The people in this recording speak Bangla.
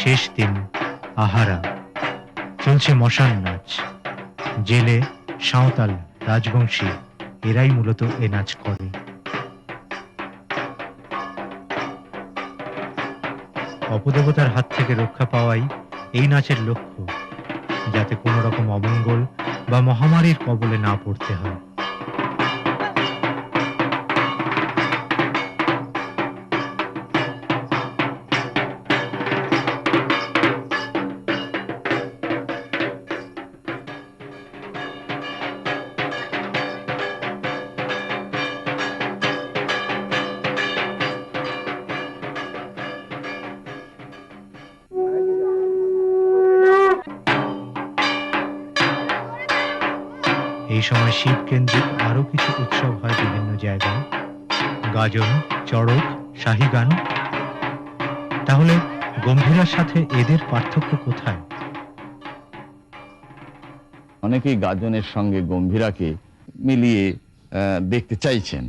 শেষ দিন আহারা, চলছে মশান নাচ। জেলে, সাঁওতাল, রাজবংশী এরাই মূলত এ নাচ করে। অপদেবতার হাত থেকে রক্ষা পাওয়াই এই নাচের লক্ষ্য, যাতে কোনো রকম অমঙ্গল বা মহামারীর কবলে না পড়তে হয়। এই সময় শিব কেন্দ্রিক আরো কিছু উৎসব হয় বিভিন্ন জায়গায়, গাজন, চড়ক, শাহী গান। তাহলে গম্ভীরার সাথে এদের পার্থক্য কোথায়? অনেকেই গাজনের সঙ্গে গম্ভীরাকে মিলিয়ে দেখতে চাইছেন।